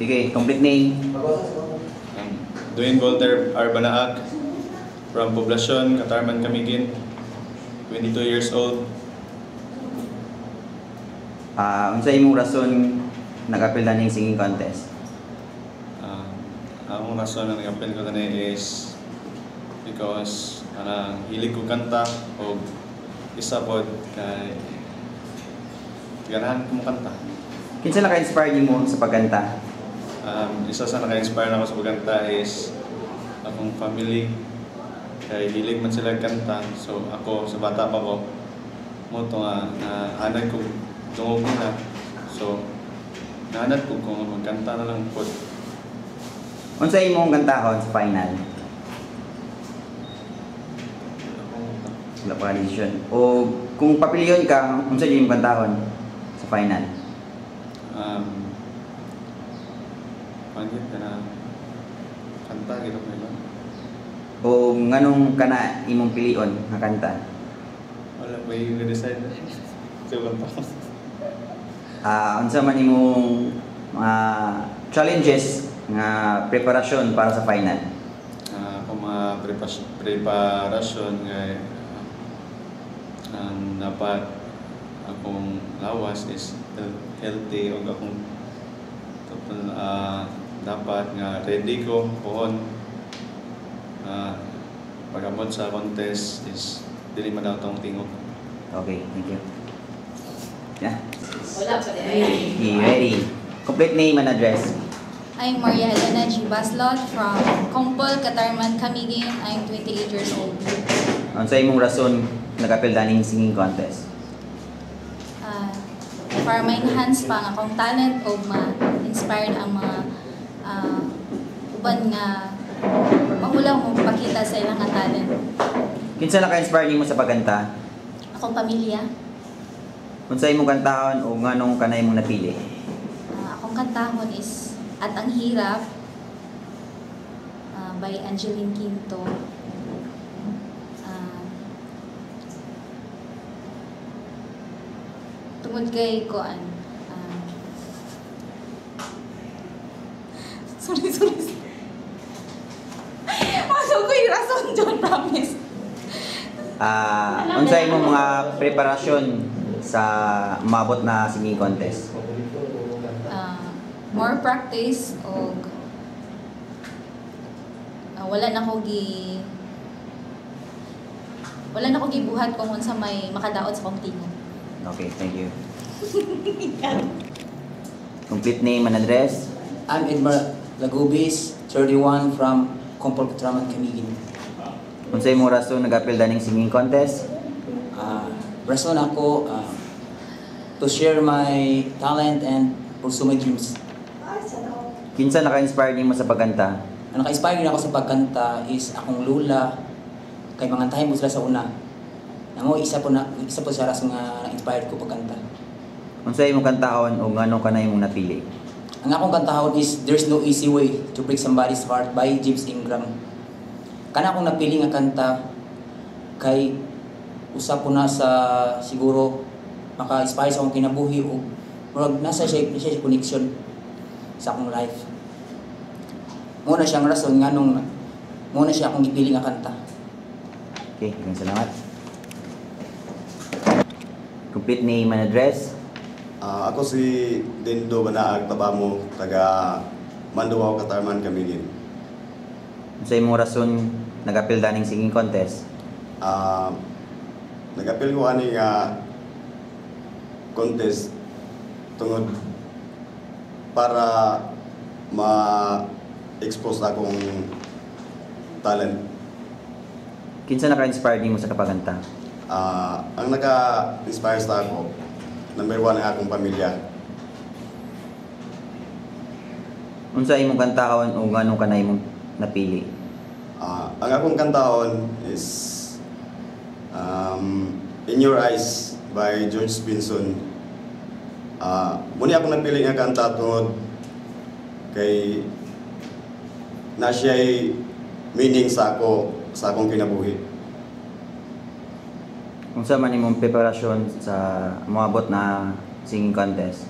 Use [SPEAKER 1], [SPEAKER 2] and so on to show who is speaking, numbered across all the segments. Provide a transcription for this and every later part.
[SPEAKER 1] Sige, complete name.
[SPEAKER 2] Dwayne Volter Arbanaag from Poblacion, Katarman, Camiguin, 22 years old.
[SPEAKER 1] Unsa imong rason nag-apil na ning singing contest?
[SPEAKER 2] Ang rason na nag-apil ko kani is because hilig ko kanta o isa pod kay ganahan ko mo kanta.
[SPEAKER 1] Kinsa naka-inspire nimo sa pagkanta?
[SPEAKER 2] Isa sa naka-inspire na ako sa pagkanta is akong family. Kaya hilig man sila kanta. So ako, sa bata pa ko, mo ito nga, nahanad ko tungog na. So, nahanad ko kung magkanta na lang po.
[SPEAKER 1] Unsa imong kantahon sa final? Wala pa decision. O kung papiliyon ka, unsa imong kantahon sa final?
[SPEAKER 2] Pangit ka na kanta, gito pa yun.
[SPEAKER 1] O nganong kana imong pilion nga kanta?
[SPEAKER 2] Wala pa yung na-decide. So, kanta ko.
[SPEAKER 1] Unsa man imong challenges nga preparasyon para sa final?
[SPEAKER 2] Kung mga preparasyon ngay dapat akong lawas is healthy o akong dapat nga ready ko pohon pagamot sa contest is dili man daw tong tingog.
[SPEAKER 1] Okay, thank you. Yeah.
[SPEAKER 3] Wala pa rin.
[SPEAKER 1] Ready. Complete name and address.
[SPEAKER 4] I'm Maria Elena G. Baslot from Compol, Katarman, Camiguin. I'm 28 years old.
[SPEAKER 1] Unsa imong rason nag-apil daning singing contest?
[SPEAKER 4] Para ma-enhance pa ang akong talent o ma-inspired ang mga uban nga mahulaw mo pakita sa ilang nga talent.
[SPEAKER 1] Kinsa naka-inspire nimo sa pagkanta?
[SPEAKER 4] Akong pamilya.
[SPEAKER 1] Unsa imong kantahon o nganong kanay imong napili?
[SPEAKER 4] Akong kantahon is At Ang Hirap by Angeline Quinto. Tungod kay Koan. Sorry. Maso ko yung rason, John, promise.
[SPEAKER 1] Unsa imong mga preparasyon sa mabot na singing contest?
[SPEAKER 4] More practice o wala na ko gibuhat kung unsa may makadaot sa kong tingog.
[SPEAKER 1] Okay, thank you. Complete name and address.
[SPEAKER 5] I'm Edmar Lagubis, 31 from Compol, Katarman, Camiguin.
[SPEAKER 1] Unsa imong rason nag-apil daning singing contest?
[SPEAKER 5] Rason ako to share my talent and pursue my dreams.
[SPEAKER 1] Kinsa naka-inspire nimo sa pagkanta?
[SPEAKER 5] Ang naka-inspire ako sa pagkanta is akong lula kay mga tayo mo sila sa una. Nango isa po sa rason nga na-inspired ko pagkanta.
[SPEAKER 1] Unsa imong kantahon o ngano kanay imong napili?
[SPEAKER 5] Ang akong kantahon is There's No Easy Way to Break Somebody's Heart by James Ingram. Kana akong napili nga kanta kay usa po na sa siguro maka-inspire sa akong kinabuhi o murag nasa siya connection sa akong life. Muna siyang rason nga nung muna siya akong gipili nga kanta.
[SPEAKER 1] Okay, maraming salamat. Complete name and address.
[SPEAKER 6] Ako si Dindo Banaag Tabamo, taga Manduao, Katarman, Camiguin.
[SPEAKER 1] Unsa imong rason nag-apil daning singing contest?
[SPEAKER 6] Nag-apil ko ani nga contest tungod para ma-expose akong talent.
[SPEAKER 1] Kinsa naka-inspire nimo sa kapaganta?
[SPEAKER 6] Ang naka-inspire sa ako, number 1 ang akong pamilya.
[SPEAKER 1] Unsa imong kantahon o nganong kanay imong napili?
[SPEAKER 6] Ang akong kantahon is In Your Eyes by George Benson. Muna akong napili nga kanta tungod kay na siya'y meaning sa akong kinabuhi.
[SPEAKER 1] Unsa man imong preparasyon sa moabot na singing contest?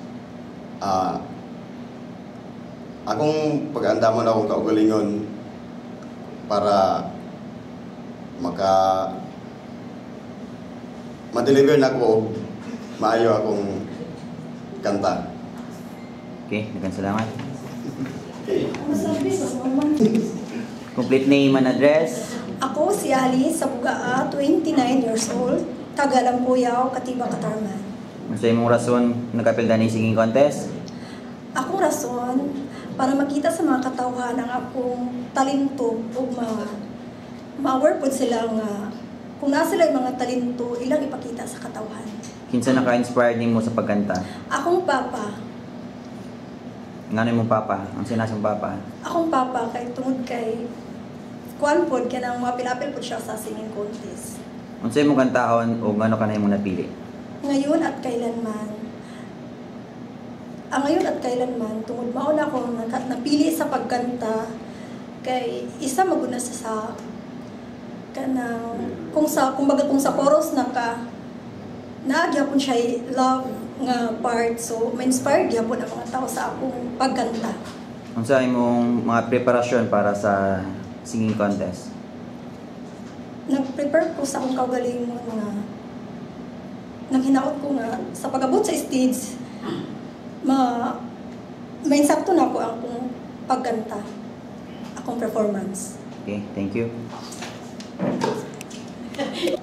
[SPEAKER 6] akong pag-andamon akong kaugalingon para ma-deliver na ko og maayo akong kanta.
[SPEAKER 1] Okay, daghang salamat.
[SPEAKER 6] Okay.
[SPEAKER 1] Complete name and address.
[SPEAKER 7] Ako si Ali Sabugaa, 29 years old, taga Lampuyaw, Katiba, Katarman.
[SPEAKER 1] Unsa imong rason nagapilda ning singing contest?
[SPEAKER 7] Akong rason para makita sa mga katawhan ang akong talento o ma-aware po sila nga kung nasa sila yung mga talento, ilang ipakita sa katawhan.
[SPEAKER 1] Kinsa naka-inspire nimo sa pagkanta?
[SPEAKER 7] Akong papa,
[SPEAKER 1] Ngano imong papa? Ang sinasang papa?
[SPEAKER 7] akong papa kay tungod kay kuan pod kanang mga pilapil pod siya sa singing contest.
[SPEAKER 1] Unsa imong kantahon o ngano ka na imong napili?
[SPEAKER 7] Ngayon at kailanman. Ang ngayon at kailanman, tungod mauna ko napili sa pagkanta kay isa maguna sa kanang kung sa chorus nagyapon siya love nga part, so ma-inspired gyapon ang mga tao sa akong pagkanta.
[SPEAKER 1] Unsa imong mga preparasyon para sa singing contest?
[SPEAKER 7] Nag-prepare ko sa akong kaugalingon nga naghinaot ko nga sa pag-abot sa stage ma-insakto na ako ang akong pagkanta, akong performance.
[SPEAKER 1] Okay, thank you.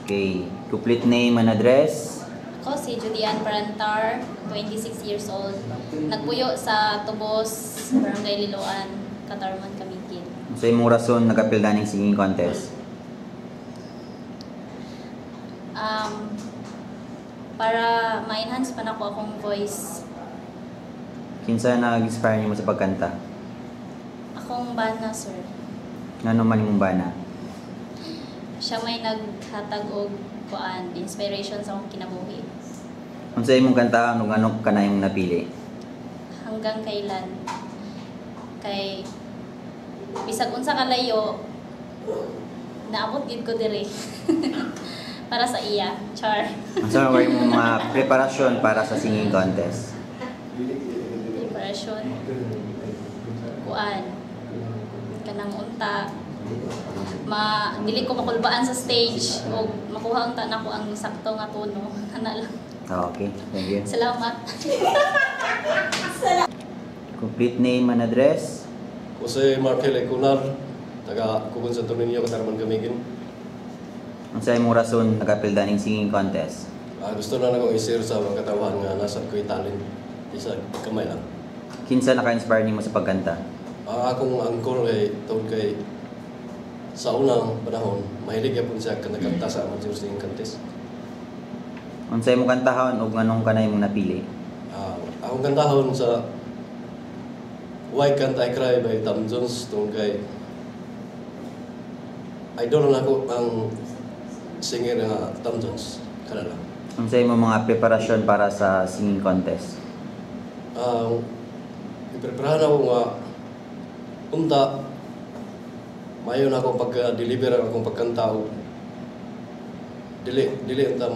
[SPEAKER 1] Okay, complete name and address.
[SPEAKER 4] Ako si Judian Parantar, 26 years old. Nagpuyo sa Tubos, Barangay Liloan, Katarman, Camiguin.
[SPEAKER 1] Unsa imong rason nagapilda ning singing contest?
[SPEAKER 4] Para ma-enhance pa na ko akong voice.
[SPEAKER 1] Kinsa nag-inspire nimo sa pagkanta?
[SPEAKER 4] Akong bana, sir.
[SPEAKER 1] Ngano man imong bana?
[SPEAKER 4] Siya may naghatag og inspiration sa akong kinabuhi.
[SPEAKER 1] Unsa imong kantahon ug ngano ka na imong napili?
[SPEAKER 4] Hanggang kailan. Kay bisag unsa kalayo, naabot gid ko diri. Para sa iya, char.
[SPEAKER 1] Unsa man imong mga preparasyon para sa singing contest?
[SPEAKER 4] Preparation. Kanang unta. Dili ko makulbaan sa stage o makuha unta nako ang sakto nga tono. Ana lang.
[SPEAKER 1] Okay, thank you.
[SPEAKER 4] Salamat.
[SPEAKER 1] Complete name and address.
[SPEAKER 8] Ako si Markel Ecunar, taga Kubon sa Dominio, Katarman, Camiguin.
[SPEAKER 1] Unsa imong rason nagapilda ning singing contest?
[SPEAKER 8] Gusto na akong i-share sa mga katawan nga nasa ko'y talent. Isa kamay lang.
[SPEAKER 1] Kinsa naka-inspire nimo sa pagkanta?
[SPEAKER 8] Akong angkor ay tawag kay sa unang panahon, mahilig yapon siya kanakanta sa amateur singing contest.
[SPEAKER 1] Unsa imong kantahon ug nganong ka na imong napili?
[SPEAKER 8] Akong kantahon sa Why Can't I Cry by Tom Jones tungkol kay idol na ako ang singer nga Tom Jones. Kana lang.
[SPEAKER 1] Unsa imong mga preparasyon para sa singing contest?
[SPEAKER 8] Ipreparahan ako nga unta mayon ako pag-deliver ang akong pagkanta o dili unta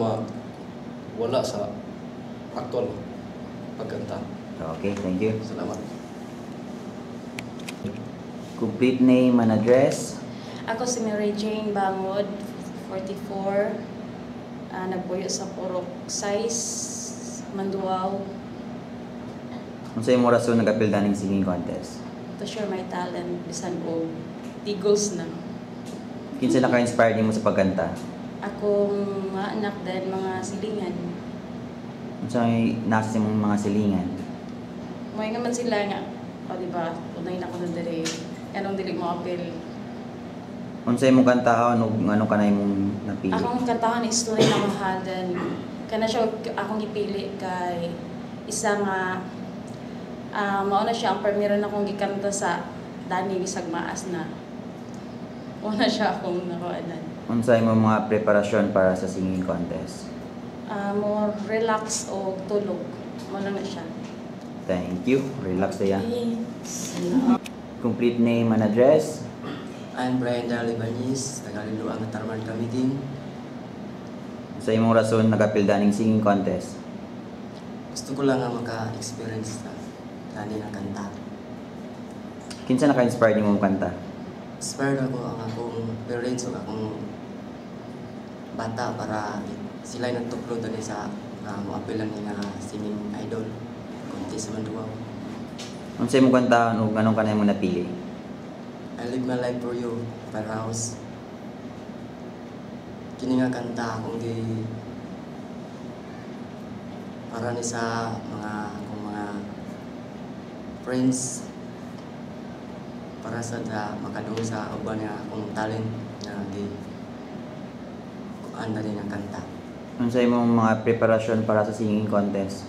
[SPEAKER 8] wala sa actual pagkanta.
[SPEAKER 1] Okay, thank you.
[SPEAKER 8] Salamat.
[SPEAKER 1] Complete name and address.
[SPEAKER 3] Ako si Mary Jane Bangod, 44. Nagpuyo sa Purok Size, Manduaw.
[SPEAKER 1] Unsa imong rason nagapilda ning singing contest?
[SPEAKER 3] To share my talent, bisan ko tigos na.
[SPEAKER 1] Kinsa naka-inspire nimo sa pagkanta?
[SPEAKER 3] Akong mga anak dahil mga silingan.
[SPEAKER 1] Unsa may nasa sa imong mga silingan?
[SPEAKER 3] May naman sila nga, diba, unay na ko na dali. Anong dili mo apel.
[SPEAKER 1] Unsa imong kantahon ug ngano ka na imong napili?
[SPEAKER 3] Akong kantahan is tunay na mahadan. Kana siya akong ipili kay isa nga mauna siya ang premiere na akong gikanta sa Dani bisag maas na. Una siya akong nakuanan.
[SPEAKER 1] Unsa imong mga preparasyon para sa singing contest?
[SPEAKER 3] More relax o tulog. Muna na siya.
[SPEAKER 1] Thank you. Relax na yan. Complete name and address.
[SPEAKER 5] I'm Brian Dalibanis, taga Liloan, Katarman, Camiguin.
[SPEAKER 1] Sa imong rason nagapilda ning singing contest?
[SPEAKER 5] Gusto ko lang nga maka-experience na ng kanta.
[SPEAKER 1] Kinsa naka-inspire nimo kanta?
[SPEAKER 9] Inspired ako ang akong parents o akong bata para sila nagtuklo doon sa moapilan nga singing idol contest sa Manduaw.
[SPEAKER 1] Unsay mo kantahon ug anong kanay mo napili?
[SPEAKER 9] I live my life for you, Firehouse. Kini nga kanta akong para ni sa akong mga friends para sa makadung sa uban nga akong talent na anda din ang kanta.
[SPEAKER 1] Unsay mo mga preparasyon para sa singing contest?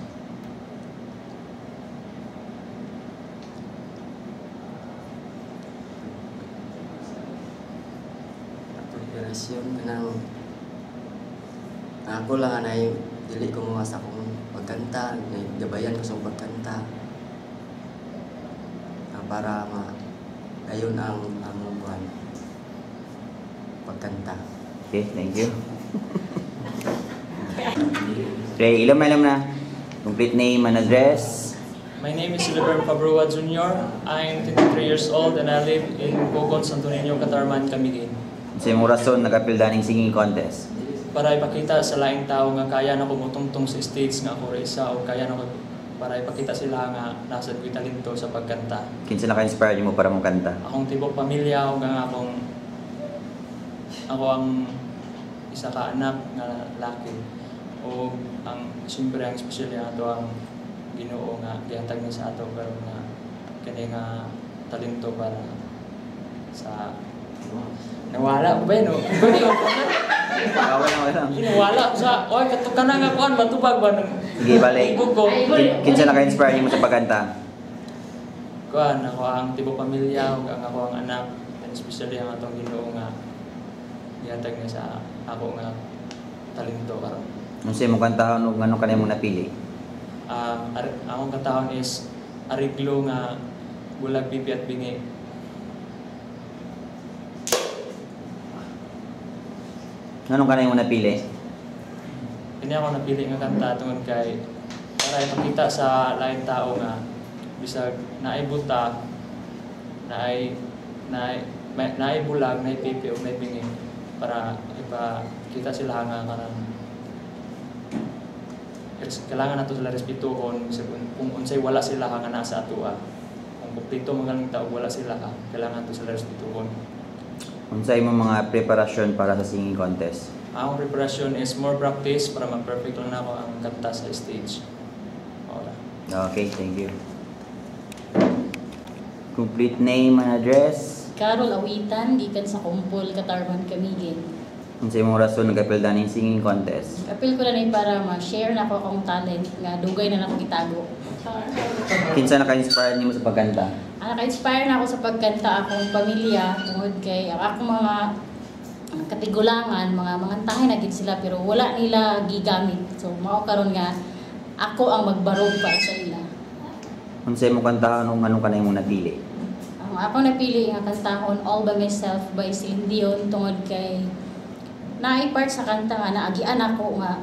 [SPEAKER 9] Preparasyon kanang ako lang anay dili ko mga sa akong pagkanta, gabayan ko sa pagkanta. Para ayun ang buwan pagkanta.
[SPEAKER 1] Okay, thank you. Okay, ilam na. Complete name and address.
[SPEAKER 10] My name is Silver Fabrua Jr. I'm 23 years old and I live in Bocon, Santo Niño, Catarman, Camiguin.
[SPEAKER 1] Unsay mo rason nagapilda ning singing contest?
[SPEAKER 10] Para ipakita sa laing tao nga kaya na ko mutungtong sa stage nga ako isa o kaya na ko para ipakita sila nga nasa ko'y talento sa pagkanta.
[SPEAKER 1] Kinsa naka-inspire nimo para mong kanta?
[SPEAKER 10] Akong tibok pamilya o nga ako ang isa ka anak nga laki o ang siyempre ang special nga ato ang Ginoo nga gihatag niya sa ato pero nga kani nga talento para sa nawala ko ba no?
[SPEAKER 1] Wala.
[SPEAKER 10] Nawala ko sa oy katukan na nga kuan matubag ba nang
[SPEAKER 1] Sige, balik. Kinsa naka-inspire nimo sa pagkanta?
[SPEAKER 10] kuan ako ang tibok pamilya ug ang ako ang anak and especially ang atong Ginoo nga gihatag niya sa ako nga talento karon.
[SPEAKER 1] Unsay mo kantahon ug anong kanay mo napili?
[SPEAKER 10] Akong katahon is ariglo nga bulag pipi at bingi.
[SPEAKER 1] Anong kanay mo napili?
[SPEAKER 10] Kini ako napili nga kanta tungod kay para ipakita sa lain tao nga bisag naay buta, naay bulag, naay pipi ug naay bingi para ipakita sila nga kanang kailangan nato sila respetuhon kung unsay wala sila nga nasa atua. Kung kumpleto mga tao wala sila kailangan nato sila respetuhon.
[SPEAKER 1] Unsay mo mga preparasyon para sa singing contest?
[SPEAKER 10] Ang preparation is more practice para ma-perfect lang na ako ang kanta sa stage. Wala.
[SPEAKER 1] Okay, thank you. Complete name and address.
[SPEAKER 11] Carol Awitan, gikan sa Kumpol, Catarman, Camiguin.
[SPEAKER 1] Unsay mo rason nagapilda ning singing contest?
[SPEAKER 11] Apil ko na rin para ma-share na ako akong talent nga dugay na akong itago.
[SPEAKER 1] Kinsa naka-inspire nimo sa pagkanta?
[SPEAKER 11] Naka-inspire na ako sa pagkanta akong pamilya tungod kay akong mga katigulangan, mga tahay na gid sila pero wala nila gigamit. So mao karon nga ako ang magbarog para sa ila.
[SPEAKER 1] Unsay mo kantahon ug anong kanay mo napili?
[SPEAKER 11] Ang ako napili nga kantahon All by Myself by Celine Dion tungod kay naay part sa kanta nga naagian ako nga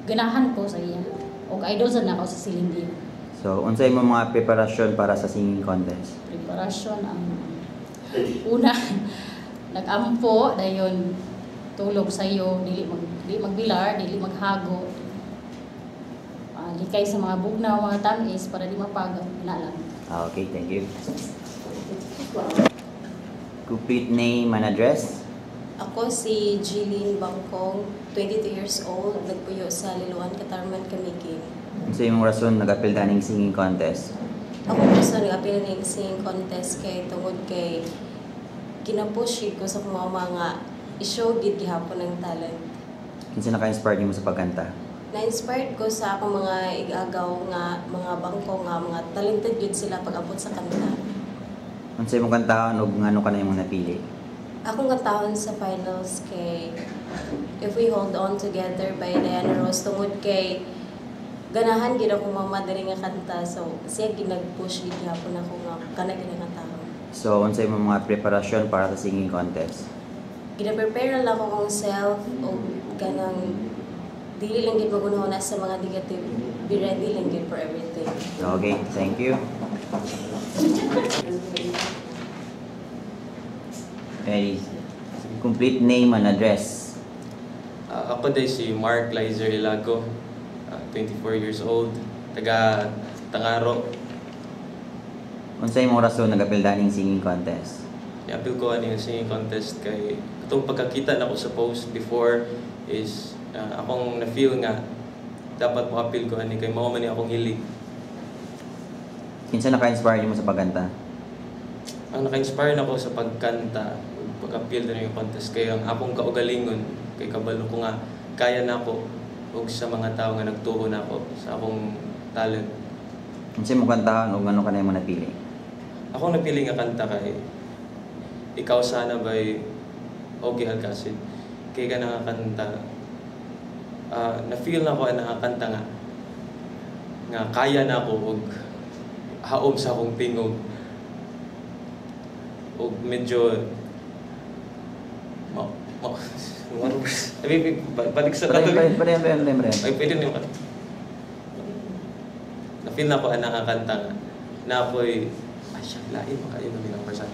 [SPEAKER 11] ganahan ko sa iya og idol sad nako sa Celine Dion.
[SPEAKER 1] So, unsay mo mga preparasyon para sa singing contest?
[SPEAKER 11] Preparasyon ang una nag-ampo dayon tulog sayo dili magbilar, dili maghago. Likay sa mga bugnaw, mga tamis para di mapagaw inalang.
[SPEAKER 1] Okay, thank you. Complete name and address.
[SPEAKER 12] Ako si Jeline Bangkong, 22 years old, nagpuyo sa Liloan, Catarman, Camiguin.
[SPEAKER 1] Unsay imong rason nagapilda ning singing contest?
[SPEAKER 12] Ako gusto nag-apil ng singing contest kay tungod kay ginapush ko sa mga i-show gid gihapon ng talent.
[SPEAKER 1] Kinsa naka-inspire nimo sa pagkanta?
[SPEAKER 12] Na-inspired ko sa akong mga igagaw nga mga bangko nga mga talented gid sila pag-abot sa kanta.
[SPEAKER 1] Unsay imong kantahon ug ngano kanay imong napili?
[SPEAKER 12] Akong kantahon sa finals kay If We Hold On Together by Diana Ross tungod kay ganahan gid akong mamadali nga kanta so siya ginag-push gid gyapon ako nga kana gid nga kantahon.
[SPEAKER 1] So unsay imong mga preparasyon para sa singing contest?
[SPEAKER 12] Gina-prepare lang ako kong self o ganang dili lang gid magunahon sa mga negative, be ready lang gid for everything.
[SPEAKER 1] Okay, thank you. Very complete name and address.
[SPEAKER 13] Ako day si Mark Lizer Ilago, 24 years old, taga Tangaro.
[SPEAKER 1] Unsay imong rason nag-apil daning singing contest?
[SPEAKER 13] I-appeal ko ano yung singing contest kay itong pagkakita na ko sa post before is akong na-feel nga dapat mo appeal ko ani kay mao man ni akong hilig.
[SPEAKER 1] Kinsa naka-inspire mo sa pagkanta?
[SPEAKER 13] Ang naka-inspire na ko sa pagkanta, pag-appeal na yung contest kay ang akong kaugalingon kay kabalo ko nga kaya na ako ug sa mga tao nga nagtuho na ako sa akong talent.
[SPEAKER 1] Kinsa mo kantahan o ngano ka na mo napili?
[SPEAKER 13] Ako napili nga kanta kay Ikaw Sana by Ogie Alcacid. Kay ka nakakanta, na-feel na ko na nakakanta nga kaya na ako og haom sa akong tingog og medyo balik sa
[SPEAKER 1] Pre.
[SPEAKER 13] ay pwede niyo na-feel na ko na nakakanta nga na ako'y ay siya lain makayo na nilang person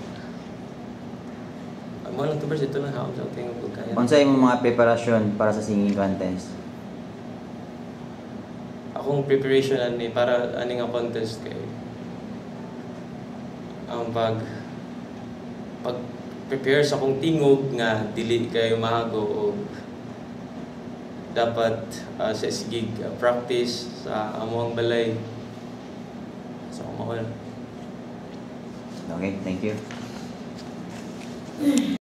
[SPEAKER 13] mo lang to ito lang haom sa akong tingog og kaya
[SPEAKER 1] Unsay imong mga preparasyon para sa singing contest?
[SPEAKER 13] akong preparation ani para ani nga contest kay ang pag prepare sa akong tingog nga dili kay mahago o dapat sa sigig practice sa among balay sa so,
[SPEAKER 1] Okay, thank you.